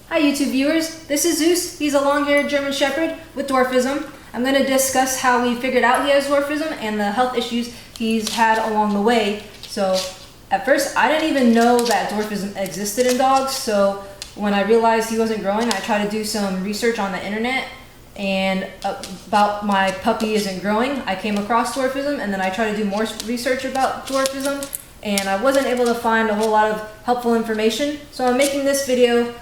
Hi YouTube viewers, this is Zeus. He's a long-haired German Shepherd with dwarfism. I'm going to discuss how we figured out he has dwarfism and the health issues he's had along the way. So at first I didn't even know that dwarfism existed in dogs, so when I realized he wasn't growing, I tried to do some research on the internet and about my puppy isn't growing. I came across dwarfism and then I tried to do more research about dwarfism and I wasn't able to find a whole lot of helpful information. So I'm making this video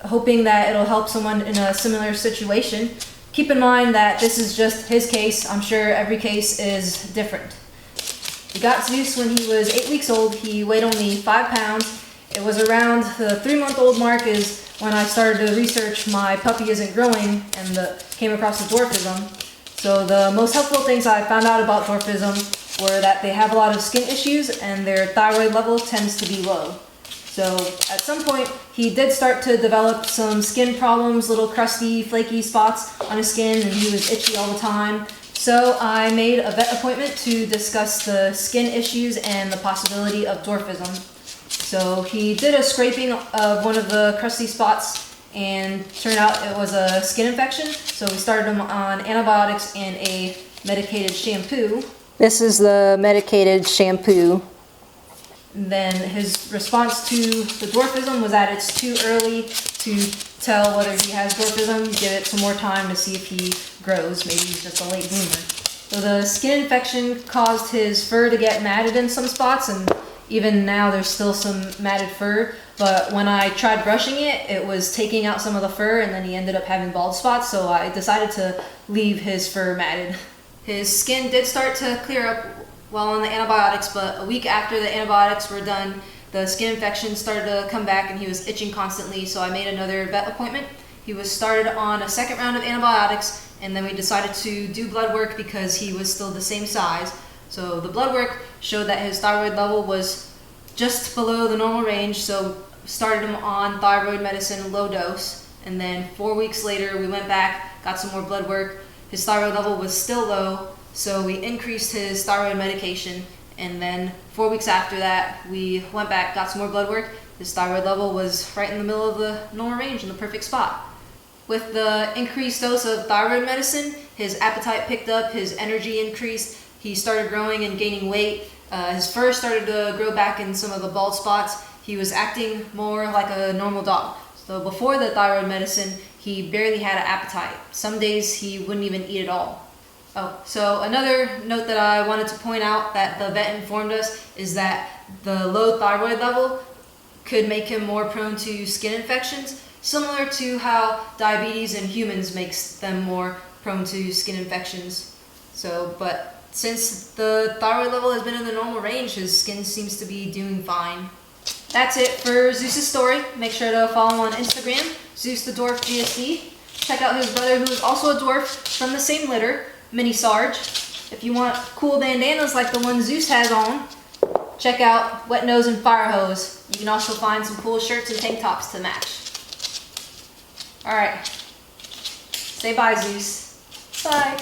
hoping that it'll help someone in a similar situation. Keep in mind that this is just his case. I'm sure every case is different. We got Zeus when he was 8 weeks old. He weighed only 5 pounds. It was around the 3-month-old mark is when I started to research my puppy isn't growing and came across the dwarfism. So the most helpful things I found out about dwarfism were that they have a lot of skin issues and their thyroid level tends to be low. So at some point, he did start to develop some skin problems, little crusty, flaky spots on his skin, and he was itchy all the time. So I made a vet appointment to discuss the skin issues and the possibility of dwarfism. So he did a scraping of one of the crusty spots and turned out it was a skin infection. So we started him on antibiotics and a medicated shampoo. This is the medicated shampoo. Then his response to the dwarfism was that it's too early to tell whether he has dwarfism. Give it some more time to see if he grows. Maybe he's just a late bloomer. So the skin infection caused his fur to get matted in some spots, and even now there's still some matted fur. But when I tried brushing it, it was taking out some of the fur, and then he ended up having bald spots. So I decided to leave his fur matted. His skin did start to clear up while on the antibiotics, but a week after the antibiotics were done, the skin infection started to come back and he was itching constantly, so I made another vet appointment. He was started on a second round of antibiotics, and then we decided to do blood work because he was still the same size. So the blood work showed that his thyroid level was just below the normal range, so started him on thyroid medicine, low dose, and then 4 weeks later we went back, got some more blood work. His thyroid level was still low, so we increased his thyroid medication, and then 4 weeks after that, we went back, got some more blood work. His thyroid level was right in the middle of the normal range, in the perfect spot. With the increased dose of thyroid medicine, his appetite picked up, his energy increased, he started growing and gaining weight. His fur started to grow back in some of the bald spots. He was acting more like a normal dog. So before the thyroid medicine, he barely had an appetite. Some days he wouldn't even eat at all. Oh, so another note that I wanted to point out that the vet informed us is that the low thyroid level could make him more prone to skin infections, similar to how diabetes in humans makes them more prone to skin infections. So, but since the thyroid level has been in the normal range, his skin seems to be doing fine. That's it for Zeus's story. Make sure to follow him on Instagram, Zeus the Dwarf GSD. Check out his brother, who is also a dwarf from the same litter, Mini Sarge. If you want cool bandanas like the one Zeus has on, check out Wet Nose and Fire Hose. You can also find some cool shirts and tank tops to match. Alright, say bye, Zeus. Bye.